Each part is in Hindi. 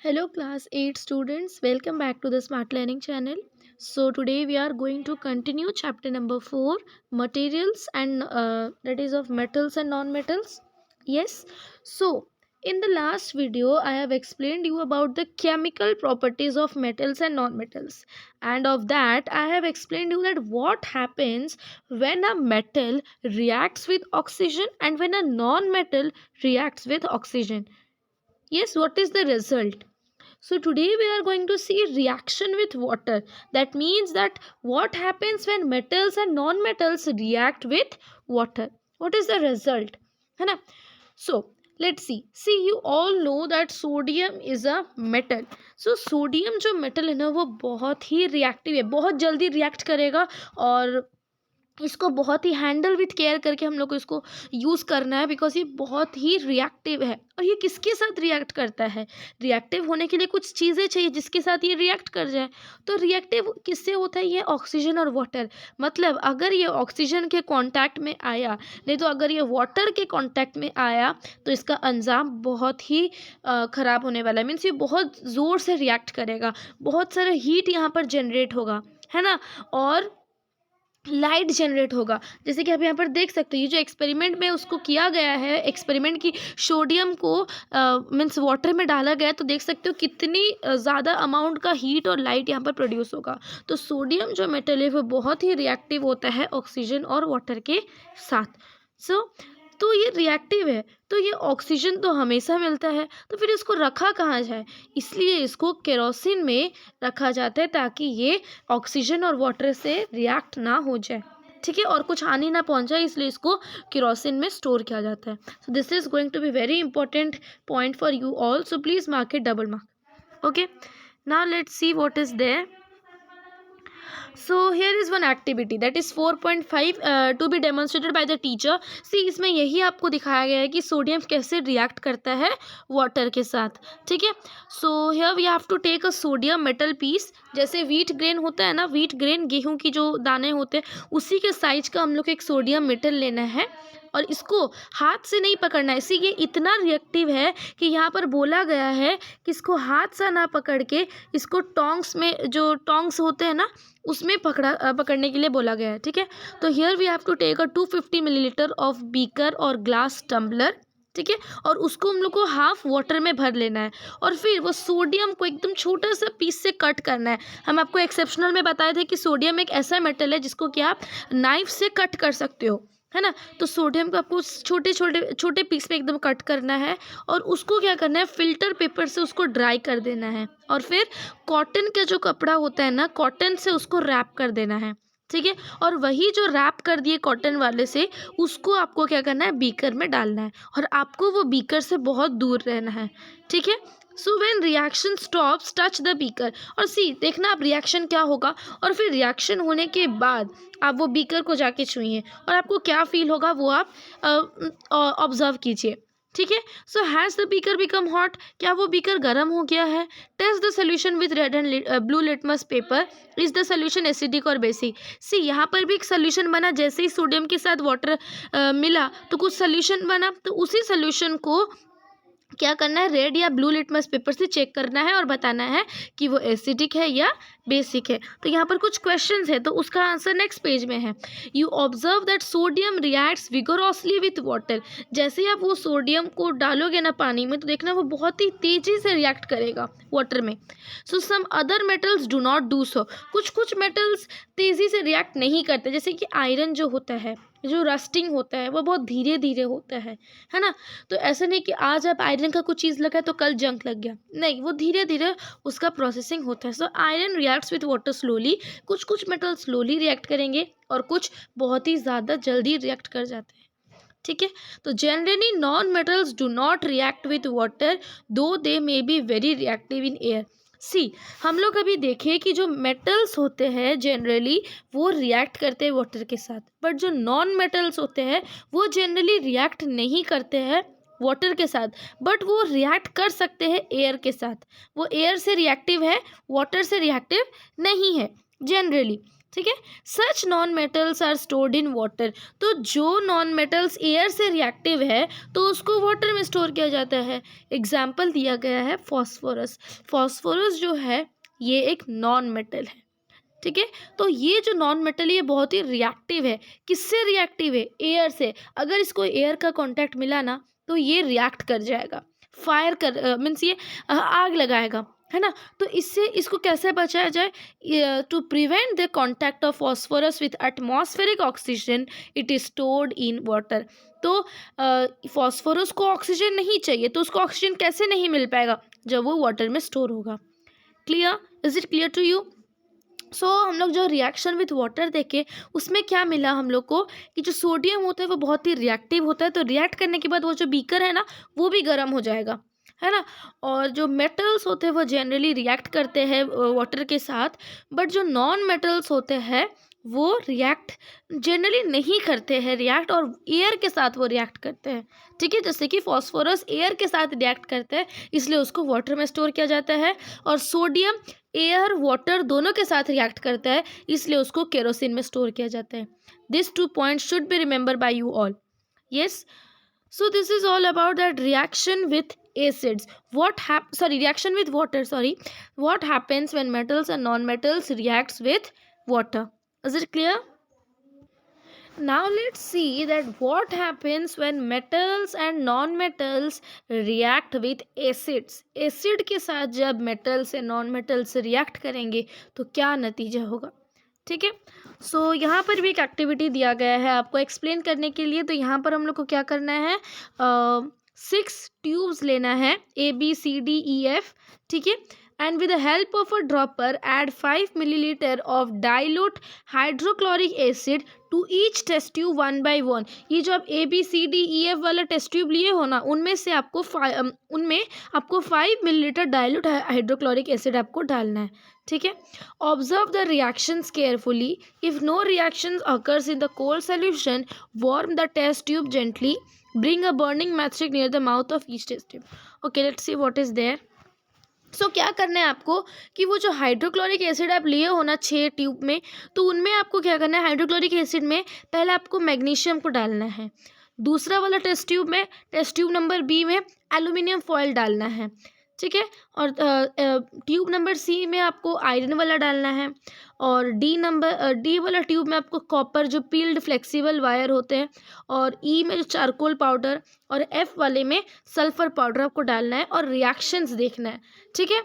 Hello class 8 students, welcome back to the Smart Learning channel. So today we are going to continue chapter number 4, materials and that is of metals and non-metals. Yes. So in the last video I have explained you about the chemical properties of metals and non-metals, and of that I have explained you that what happens when a metal reacts with oxygen and when a non-metal reacts with oxygen. Yes, what is the result? So today we are going to see reaction with water. That means that what happens when metals and non-metals react with water. What is the result? है ना? So let's see. See, you all know that sodium is a metal. So sodium जो metal है ना वो बहुत ही reactive है, बहुत जल्दी react करेगा और इसको बहुत ही हैंडल विथ केयर करके हम लोग को इसको यूज़ करना है, बिकॉज ये बहुत ही रिएक्टिव है. और ये किसके साथ रिएक्ट करता है? रिएक्टिव होने के लिए कुछ चीज़ें चाहिए जिसके साथ ये रिएक्ट कर जाए. तो रिएक्टिव किससे होता है? ये ऑक्सीजन और वाटर. मतलब अगर ये ऑक्सीजन के कांटेक्ट में आया, नहीं तो अगर ये वाटर के कांटेक्ट में आया तो इसका अंजाम बहुत ही ख़राब होने वाला है. मीन्स ये बहुत ज़ोर से रिएक्ट करेगा, बहुत सारा हीट यहाँ पर जनरेट होगा, है ना, और लाइट जनरेट होगा. जैसे कि आप यहाँ पर देख सकते हो, ये जो एक्सपेरिमेंट में उसको किया गया है, एक्सपेरिमेंट की सोडियम को मीन्स वाटर में डाला गया है, तो देख सकते हो कितनी ज़्यादा अमाउंट का हीट और लाइट यहाँ पर प्रोड्यूस होगा. तो सोडियम जो मेटल है वो बहुत ही रिएक्टिव होता है ऑक्सीजन और वाटर के साथ. तो ये रिएक्टिव है, तो ये ऑक्सीजन तो हमेशा मिलता है, तो फिर इसको रखा कहाँ जाए? इसलिए इसको केरोसिन में रखा जाता है ताकि ये ऑक्सीजन और वाटर से रिएक्ट ना हो जाए. ठीक है, और कुछ हानि ना पहुंचाए, इसलिए इसको केरोसिन में स्टोर किया जाता है. So this is going to be very important point for you all, so please mark it double mark. Okay, now let's see what is there. So here is one activity that is 4.5 to be demonstrated by the teacher. See, इसमें यही आपको दिखाया गया है कि सोडियम कैसे रिएक्ट करता है वाटर के साथ. ठीक है, सो here we have to take a sodium metal piece. जैसे व्हीट ग्रेन होता है ना, व्हीट ग्रेन गेहूं की जो दाने होते हैं उसी के साइज का हम लोग को एक सोडियम मेटल लेना है और इसको हाथ से नहीं पकड़ना है. इसी ये इतना रिएक्टिव है कि यहाँ पर बोला गया है कि इसको हाथ से ना पकड़ के इसको टोंग्स में, जो टोंग्स होते हैं ना, उसमें पकड़ने के लिए बोला गया है. ठीक है, तो here we have to take a 250 millilitre of beaker और ग्लास टम्बलर. ठीक है, और उसको हम लोग को हाफ वाटर में भर लेना है और फिर वो सोडियम को एकदम छोटा सा पीस से कट करना है. हम आपको एक्सेप्शनल में बताए थे कि सोडियम एक ऐसा मेटल है जिसको कि आप नाइफ से कट कर सकते हो, है ना. तो सोडियम को आपको छोटे छोटे छोटे पीस में एकदम कट करना है और उसको क्या करना है, फिल्टर पेपर से उसको ड्राई कर देना है और फिर कॉटन का जो कपड़ा होता है ना, कॉटन से उसको रैप कर देना है. ठीक है, और वही जो रैप कर दिए कॉटन वाले से, उसको आपको क्या करना है, बीकर में डालना है और आपको वो बीकर से बहुत दूर रहना है. ठीक है, so when reaction stops touch the beaker. और सी देखना आप रिएक्शन क्या होगा, और फिर रिएक्शन होने के बाद आप वो बीकर को जाके छुइए और आपको क्या फील होगा वो आप ऑब्जर्व कीजिए. ठीक है, so has the beaker become hot. क्या वो बीकर गर्म हो गया है? Test the solution with red and blue litmus paper. Is the solution acidic और बेसिक? सी यहाँ पर भी एक सोल्यूशन बना, जैसे ही सोडियम के साथ वाटर मिला तो कुछ सोल्यूशन बना, तो उसी सोल्यूशन को क्या करना है, रेड या ब्लू लिटमस पेपर से चेक करना है और बताना है कि वो एसिडिक है या बेसिक है. तो यहाँ पर कुछ क्वेश्चंस है, तो उसका आंसर नेक्स्ट पेज में है. You observe that sodium reacts vigorously with water. जैसे ही आप वो सोडियम को डालोगे ना पानी में, तो देखना वो बहुत ही तेजी से रिएक्ट करेगा वाटर में. So some other metals do not do so. कुछ मेटल्स तेज़ी से रिएक्ट नहीं करते, जैसे कि आयरन जो होता है, जो रस्टिंग होता है, वो बहुत धीरे धीरे होता है ना. तो ऐसा नहीं कि आज आप आयरन का कुछ चीज़ लगा तो कल जंग लग गया, नहीं, वो धीरे धीरे उसका प्रोसेसिंग होता है. So iron reacts with water slowly. कुछ मेटल स्लोली रिएक्ट करेंगे और कुछ बहुत ही ज़्यादा जल्दी रिएक्ट कर जाते हैं. ठीक है, तो generally non metals do not react with water though they may be very reactive in air. See हम लोग अभी देखें कि जो मेटल्स होते हैं जनरली वो रिएक्ट करते हैं वाटर के साथ, बट जो नॉन मेटल्स होते हैं वो जनरली रिएक्ट नहीं करते हैं वाटर के साथ, बट वो रिएक्ट कर सकते हैं एयर के साथ. वो एयर से रिएक्टिव है, वाटर से रिएक्टिव नहीं है जनरली. ठीक है। Such non metals are stored in water, तो जो नॉन मेटल्स एयर से रिएक्टिव है तो उसको वाटर में स्टोर किया जाता है। एग्जाम्पल दिया गया है फॉस्फोरस। फॉस्फोरस जो है ये एक नॉन मेटल है, ठीक है। तो ये जो नॉन मेटल ये बहुत ही रिएक्टिव है। किससे रिएक्टिव है? एयर से। अगर इसको एयर का कांटेक्ट मिला ना तो ये रिएक्ट कर जाएगा, फायर कर मीन्स ये आग लगाएगा, है ना। तो इससे इसको कैसे बचाया जाए? To prevent the contact of phosphorus with atmospheric oxygen it is stored in water. तो फॉस्फोरस को ऑक्सीजन नहीं चाहिए, तो उसको ऑक्सीजन कैसे नहीं मिल पाएगा? जब वो वाटर में स्टोर होगा। Clear? Is it clear to you? हम लोग जो रिएक्शन विथ वाटर देखे उसमें क्या मिला हम लोग को कि जो सोडियम होता है वो बहुत ही रिएक्टिव होता है, तो रिएक्ट करने के बाद वो जो बीकर है ना वो भी गर्म हो जाएगा, है ना। और जो मेटल्स होते हैं वो जनरली रिएक्ट करते हैं वाटर के साथ, बट जो नॉन मेटल्स होते हैं वो रिएक्ट जनरली नहीं करते हैं रिएक्ट, और एयर के साथ वो रिएक्ट करते हैं, ठीक है। जैसे कि फॉस्फोरस एयर के साथ रिएक्ट करते हैं इसलिए उसको वाटर में स्टोर किया जाता है, और सोडियम एयर वाटर दोनों के साथ रिएक्ट करता है इसलिए उसको केरोसिन में स्टोर किया जाता है। This 2 points should be remember by you all. Yes, so this is all about that reaction with acids. Reaction with water, what happens when metals and non-metals reacts with water? Is it clear? Now let's see that what happens when metals and non-metals react with acids. Acid के साथ जब metals and non-metals react करेंगे तो क्या नतीजा होगा, ठीक है। यहाँ पर भी एक एक्टिविटी दिया गया है आपको एक्सप्लेन करने के लिए। तो यहाँ पर हम लोग को क्या करना है, 6 ट्यूब्स लेना है ABCDEF, ठीक है। And with the help of a dropper add 5 milliliter of dilute hydrochloric acid to each test tube one by one. ये जो आप ABCDEF वाला टेस्ट ट्यूब लिए हो ना उनमें से आपको 5 मिलीलीटर डाइल्यूट हाइड्रोक्लोरिक एसिड आपको डालना है, ठीक है। Observe the reactions carefully. If no reactions occurs in the cold solution, warm the test tube gently. Bring a burning matchstick near the mouth of each test tube. Okay, let's see what is there. क्या करना है आपको कि वो जो हाइड्रोक्लोरिक एसिड आप लिए हो ना 6 ट्यूब में, तो उनमें आपको क्या करना है, हाइड्रोक्लोरिक एसिड में पहले आपको मैग्नीशियम को डालना है। दूसरा वाला टेस्ट ट्यूब में, टेस्ट ट्यूब नंबर बी में एल्यूमिनियम फॉयल डालना है, ठीक है। और ट्यूब नंबर सी में आपको आयरन वाला डालना है, और डी वाला ट्यूब में आपको कॉपर जो पील्ड फ्लेक्सिबल वायर होते हैं, और ई में जो चारकोल पाउडर, और एफ वाले में सल्फर पाउडर आपको डालना है और रिएक्शंस देखना है, ठीक है।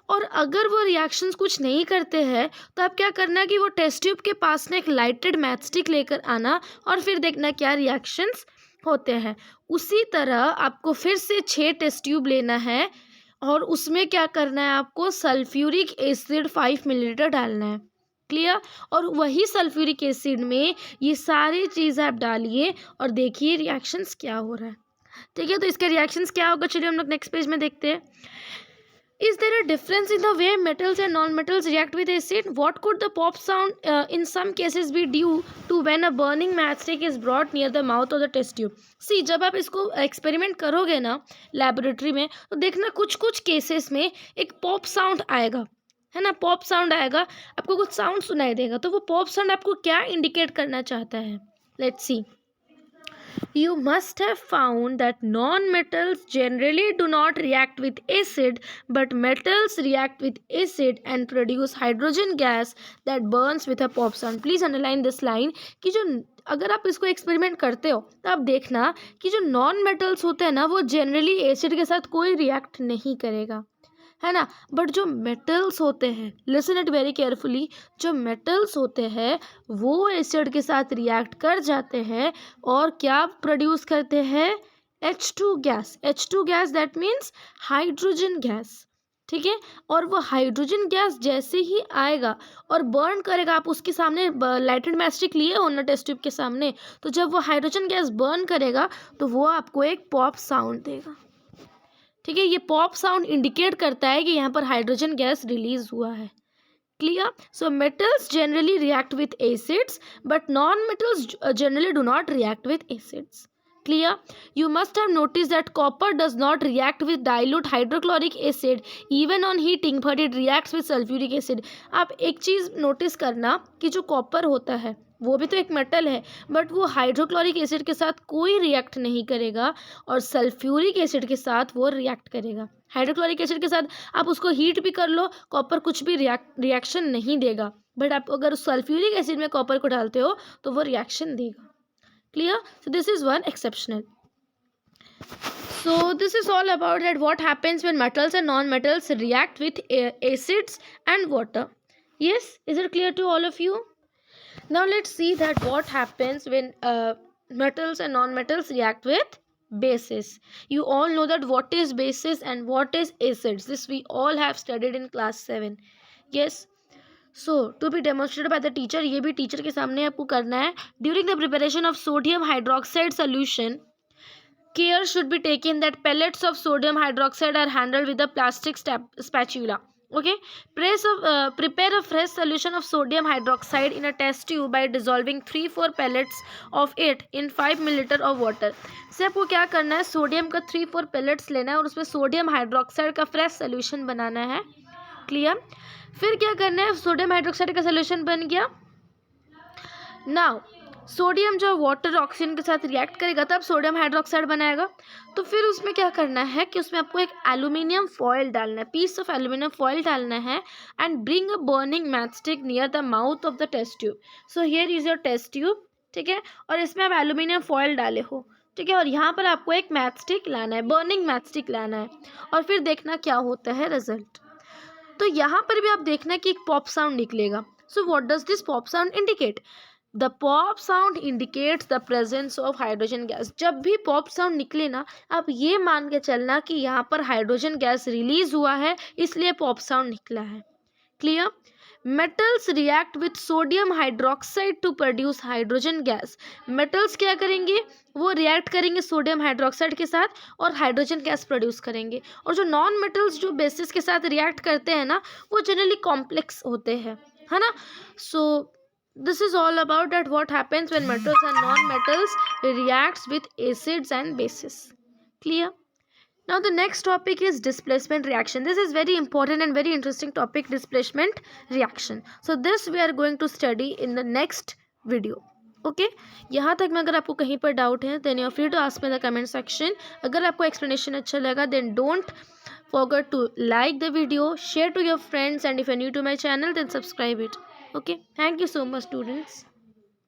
और अगर वो रिएक्शंस कुछ नहीं करते हैं तो आप क्या करना है कि वो टेस्ट ट्यूब के पास में एक लाइटेड मैचस्टिक लेकर आना और फिर देखना क्या रिएक्शंस होते हैं। उसी तरह आपको फिर से 6 टेस्ट ट्यूब लेना है और उसमें क्या करना है, आपको सल्फ्यूरिक एसिड 5 मिलीलीटर डालना है। क्लियर? और वही सल्फ्यूरिक एसिड में ये सारी चीज़ आप डालिए और देखिए रिएक्शंस क्या हो रहा है, ठीक है। तो इसके रिएक्शंस क्या होगा, चलिए हम लोग नेक्स्ट पेज में देखते हैं। Is there a difference in the way metals and non-metals react with acid? What could the pop sound in some cases be due to when a burning matchstick is brought near the mouth of the test tube? See, जब आप इसको एक्सपेरिमेंट करोगे ना लेबोरेटरी में तो देखना कुछ कुछ केसेस में एक पॉप साउंड आएगा, है ना। पॉप साउंड आएगा, आपको कुछ साउंड सुनाई देगा, तो वो पॉप साउंड आपको क्या इंडिकेट करना चाहता है? Let's see. You must have found that non-metals generally do not react with acid, but metals react with acid and produce hydrogen gas that burns with a pop sound. Please underline this line कि जो अगर आप इसको एक्सपेरिमेंट करते हो तो आप देखना कि जो नॉन मेटल्स होते हैं ना वो जनरली एसिड के साथ कोई रिएक्ट नहीं करेगा, है ना। बट जो मेटल्स होते हैं, लिसन इट वेरी केयरफुली, जो मेटल्स होते हैं वो एसिड के साथ रिएक्ट कर जाते हैं और क्या प्रोड्यूस करते हैं, H2 gas. H2 gas that means hydrogen gas, ठीक है। और वो हाइड्रोजन गैस जैसे ही आएगा और बर्न करेगा, आप उसके सामने लाइटेड मैचस्टिक लिए हो ना टेस्ट ट्यूब के सामने, तो जब वो हाइड्रोजन गैस बर्न करेगा तो वो आपको एक पॉप साउंड देगा, ठीक है। ये पॉप साउंड इंडिकेट करता है कि यहाँ पर हाइड्रोजन गैस रिलीज हुआ है। Clear? So metals generally react with acids but non metals generally do not react with acids. Clear? You must have noticed that copper does not react with dilute hydrochloric acid even on heating, but it reacts with sulfuric acid. आप एक चीज़ नोटिस करना कि जो कॉपर होता है वो भी तो एक मेटल है, बट वो हाइड्रोक्लोरिक एसिड के साथ कोई रिएक्ट नहीं करेगा और सल्फ्यूरिक एसिड के साथ वो रिएक्ट करेगा. हाइड्रोक्लोरिक एसिड के साथ आप उसको हीट भी कर लो, कॉपर कुछ भी रिएक्शन नहीं देगा, बट आप अगर सल्फ्यूरिक एसिड में कॉपर को डालते हो तो वो रिएक्शन देगा. Clear? So this is one exceptional. So this is all about that what happens when metals and non-metals react with acids and water. Yes, is it clear to all of you? Now let's see that what happens when metals and non-metals react with bases. You all know that what is bases and what is acids. This we all have studied in class 7. Yes. So to be demonstrated by the teacher, ये भी टीचर के सामने आपको करना है. During the preparation of sodium hydroxide solution, care should be taken that pellets of sodium hydroxide are handled with a plastic spatula. Okay, prepare a fresh solution of sodium hydroxide in a test tube by dissolving 3-4 pellets of it in 5 milliliter of water. से आपको क्या करना है, सोडियम का 3-4 pellets लेना है और उसमें सोडियम हाइड्रोक्साइड का फ्रेश सोल्यूशन बनाना है. क्लियर? फिर क्या करना है, सोडियम हाइड्रोक्साइड का सोल्यूशन बन गया. नाउ सोडियम जो वाटर ऑक्सीजन के साथ रिएक्ट करेगा तब सोडियम हाइड्रोक्साइड बनाएगा. तो फिर उसमें क्या करना है कि उसमें आपको एक एल्यूमिनियम फॉयल डालना है, पीस ऑफ एल्यूमिनियम फॉयल डालना है and bring a burning matchstick near the mouth of the test tube. So here is your test tube. ठीक है, और इसमें आप एल्यूमिनियम फॉयल डाले हो. ठीक है, और यहाँ पर आपको एक मैचस्टिक लाना है, बर्निंग मैचस्टिक लाना है, और फिर देखना क्या होता है रिजल्ट. तो यहाँ पर भी आप देखना कि एक पॉप साउंड निकलेगा. So what does this pop sound indicate? The pop sound indicates the presence of hydrogen gas. जब भी पॉप साउंड निकले ना, आप ये मान के चलना कि यहाँ पर हाइड्रोजन गैस रिलीज हुआ है, इसलिए पॉप साउंड निकला है. Clear? Metals react with sodium hydroxide to produce hydrogen gas. Metals क्या करेंगे, वो रिएक्ट करेंगे सोडियम हाइड्रोक्साइड के साथ और हाइड्रोजन गैस प्रोड्यूस करेंगे. और जो नॉन मेटल्स जो बेसिस के साथ रिएक्ट करते हैं ना, वो जनरली कॉम्प्लेक्स होते हैं, है ना. सो this is all about that what happens when metals and non-metals reacts with acids and bases. Clear? Now the next topic is displacement reaction. This is very important and very interesting topic, displacement reaction. So this we are going to study in the next video. Okay, यहाँ तक में अगर आपको कहीं पर डाउट है then you are free to ask me in the comment section. अगर आपको explanation अच्छा लगा then don't forget to like the video, share to your friends, and if you are new to my channel then subscribe it. Okay, thank you so much students.